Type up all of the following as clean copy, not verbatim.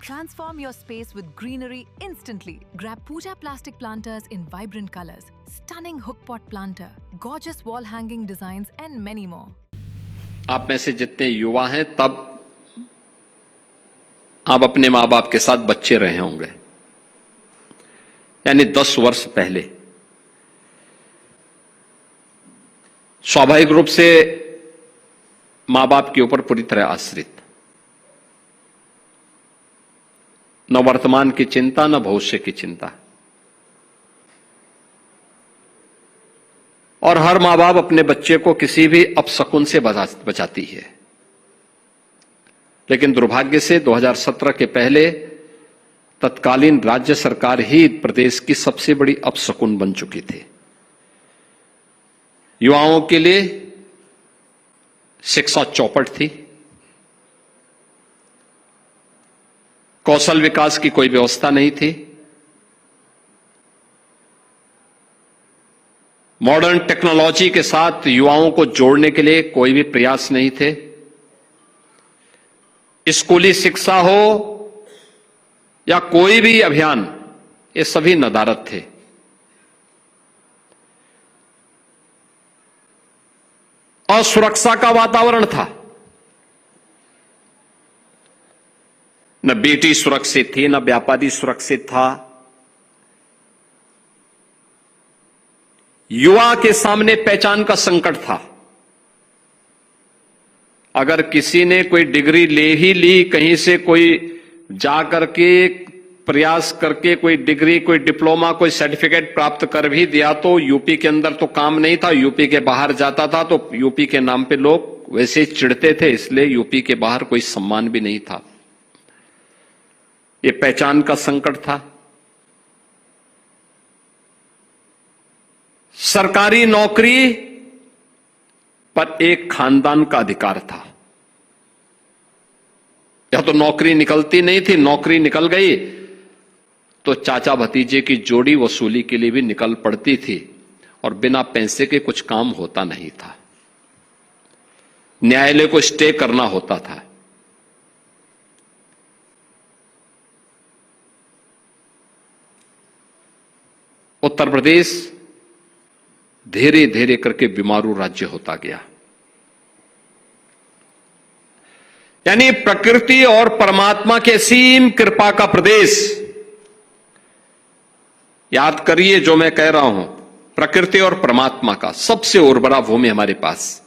Transform your space with greenery instantly. Grab Pooja plastic planters in vibrant colors, stunning hook pot planter, gorgeous wall hanging designs and many more. आप में से जितने युवा हैं तब आप अपने मां बाप के साथ बच्चे रहे होंगे, यानी 10 वर्ष पहले स्वाभाविक रूप से मां बाप के ऊपर पूरी तरह आश्रित, न वर्तमान की चिंता न भविष्य की चिंता, और हर मां बाप अपने बच्चे को किसी भी अपशकुन से बचाती है। लेकिन दुर्भाग्य से 2017 के पहले तत्कालीन राज्य सरकार ही प्रदेश की सबसे बड़ी अपशकुन बन चुकी थी। युवाओं के लिए शिक्षा चौपट थी, कौशल विकास की कोई व्यवस्था नहीं थी, मॉडर्न टेक्नोलॉजी के साथ युवाओं को जोड़ने के लिए कोई भी प्रयास नहीं थे। स्कूली शिक्षा हो या कोई भी अभियान, ये सभी नदारद थे। असुरक्षा का वातावरण था, न बेटी सुरक्षित थी, न व्यापारी सुरक्षित था। युवा के सामने पहचान का संकट था। अगर किसी ने कोई डिग्री ले ही ली, कहीं से कोई जाकर के प्रयास करके कोई डिग्री, कोई डिप्लोमा, कोई सर्टिफिकेट प्राप्त कर भी दिया तो यूपी के अंदर तो काम नहीं था, यूपी के बाहर जाता था तो यूपी के नाम पे लोग वैसे चिढ़ते थे, इसलिए यूपी के बाहर कोई सम्मान भी नहीं था। ये पहचान का संकट था। सरकारी नौकरी पर एक खानदान का अधिकार था। या तो नौकरी निकलती नहीं थी, नौकरी निकल गई तो चाचा भतीजे की जोड़ी वसूली के लिए भी निकल पड़ती थी, और बिना पैसे के कुछ काम होता नहीं था। न्यायालय को स्टे करना होता था। उत्तर प्रदेश धीरे धीरे करके बीमारू राज्य होता गया। यानी प्रकृति और परमात्मा के असीम कृपा का प्रदेश। याद करिए जो मैं कह रहा हूं, प्रकृति और परमात्मा का सबसे उर्वरा भूमि हमारे पास।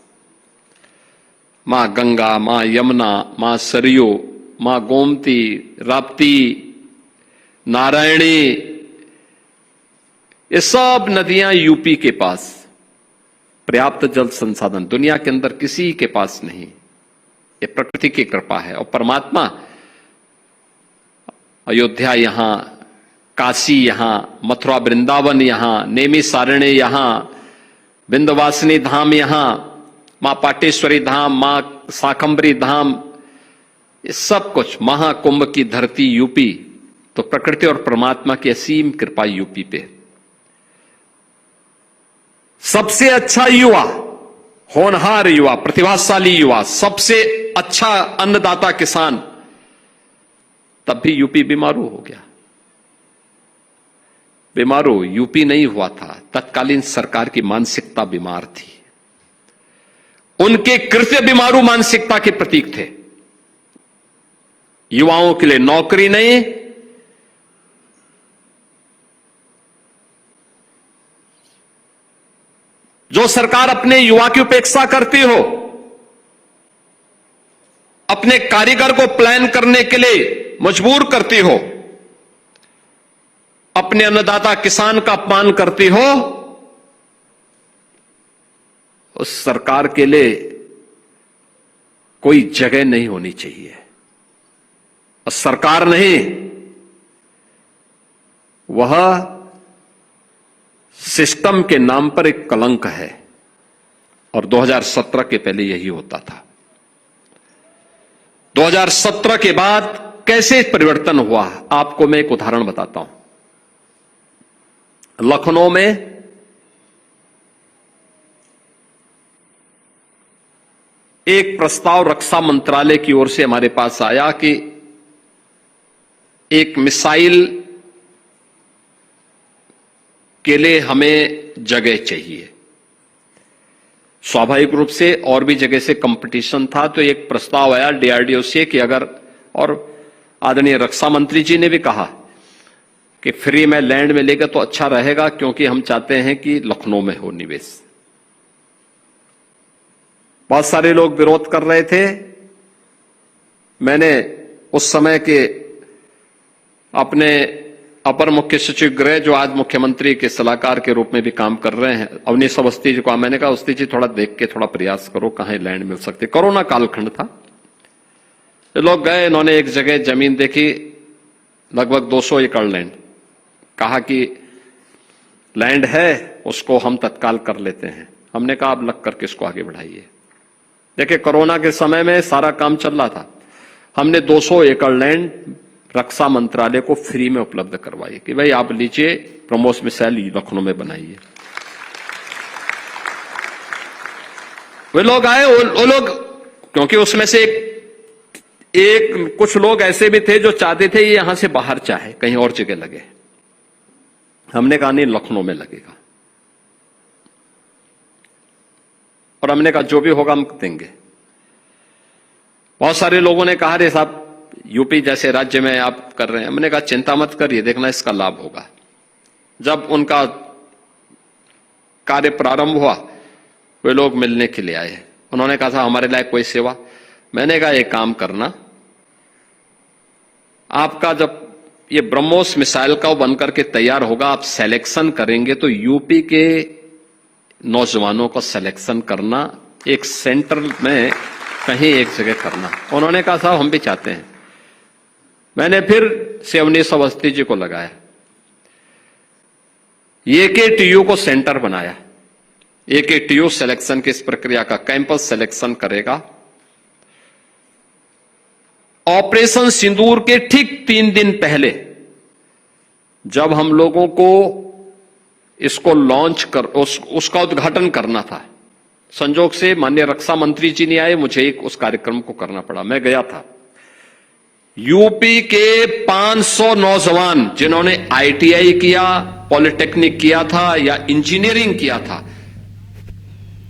मां गंगा, मां यमुना, मां सरयू, मां गोमती, राप्ती, नारायणी, ये सब नदियां यूपी के पास। पर्याप्त जल संसाधन दुनिया के अंदर किसी के पास नहीं। ये प्रकृति की कृपा है। और परमात्मा, अयोध्या यहां, काशी यहां, मथुरा वृंदावन यहां, नेमी सारण्य यहां, विंध्यवासिनी धाम यहां, मां पाटेश्वरी धाम, मां शाकंभरी धाम, ये सब कुछ, महाकुंभ की धरती यूपी। तो प्रकृति और परमात्मा की असीम कृपा यूपी पे। सबसे अच्छा युवा, होनहार युवा, प्रतिभाशाली युवा, सबसे अच्छा अन्नदाता किसान, तब भी यूपी बीमारू हो गया। बीमारू यूपी नहीं हुआ था, तत्कालीन सरकार की मानसिकता बीमार थी। उनके कृत्य बीमारू मानसिकता के प्रतीक थे। युवाओं के लिए नौकरी नहीं, जो सरकार अपने युवा की उपेक्षा करती हो, अपने कारीगर को प्लान करने के लिए मजबूर करती हो, अपने अन्नदाता किसान का अपमान करती हो, उस सरकार के लिए कोई जगह नहीं होनी चाहिए। और सरकार नहीं, वह सिस्टम के नाम पर एक कलंक है। और 2017 के पहले यही होता था। 2017 के बाद कैसे परिवर्तन हुआ, आपको मैं एक उदाहरण बताता हूं। लखनऊ में एक प्रस्ताव रक्षा मंत्रालय की ओर से हमारे पास आया कि एक मिसाइल के लिए हमें जगह चाहिए। स्वाभाविक रूप से और भी जगह से कंपटीशन था, तो एक प्रस्ताव आया डीआरडीओ से कि अगर, और आदरणीय रक्षा मंत्री जी ने भी कहा कि फ्री में लैंड मिलेगा तो अच्छा रहेगा, क्योंकि हम चाहते हैं कि लखनऊ में हो निवेश। बहुत सारे लोग विरोध कर रहे थे। मैंने उस समय के अपने अपर मुख्य सचिव गृह, जो आज मुख्यमंत्री के सलाहकार के रूप में भी काम कर रहे हैं, अवनीश अवस्थी जी को मैंने कहा, अवस्थी जी थोड़ा देख के थोड़ा प्रयास करो कहां लैंड मिल सकती। कोरोना कालखंड था, ये लोग गए, इन्होंने एक जगह जमीन देखी, लगभग 200 एकड़ लैंड, कहा कि लैंड है, उसको हम तत्काल कर लेते हैं। हमने कहा आप लग करके इसको आगे बढ़ाइए। देखिए कोरोना के समय में सारा काम चल रहा था, हमने 200 एकड़ लैंड रक्षा मंत्रालय को फ्री में उपलब्ध करवाई कि भाई आप लीजिए, ब्रह्मोस मिसाइल लखनऊ में बनाइए। वे लोग आए, वो लोग, क्योंकि उसमें से एक कुछ लोग ऐसे भी थे जो चाहते थे ये यहां से बाहर चाहे कहीं और जगह लगे। हमने कहा नहीं, लखनऊ में लगेगा, और हमने कहा जो भी होगा हम देंगे। बहुत सारे लोगों ने कहा, अरे साहब यूपी जैसे राज्य में आप कर रहे हैं। हमने कहा चिंता मत करिए, देखना इसका लाभ होगा। जब उनका कार्य प्रारंभ हुआ, वे लोग मिलने के लिए आए, उन्होंने कहा था हमारे लायक कोई सेवा। मैंने कहा एक काम करना, आपका जब ये ब्रह्मोस मिसाइल का बनकर के तैयार होगा, आप सिलेक्शन करेंगे तो यूपी के नौजवानों को सिलेक्शन करना, एक सेंटर में कहीं एक जगह करना। उन्होंने कहा साहब हम भी चाहते हैं। मैंने फिर से अवनीश अवस्थी जी को लगाया, एकेटीयू को सेंटर बनाया। एकेटीयू सिलेक्शन की इस प्रक्रिया का कैंपस सिलेक्शन करेगा। ऑपरेशन सिंदूर के ठीक 3 दिन पहले जब हम लोगों को इसको लॉन्च कर उसका उद्घाटन करना था, संजोग से माननीय रक्षा मंत्री जी नहीं आए, मुझे एक उस कार्यक्रम को करना पड़ा। मैं गया था। यूपी के 500 नौजवान जिन्होंने आईटीआई किया, पॉलिटेक्निक किया था या इंजीनियरिंग किया था,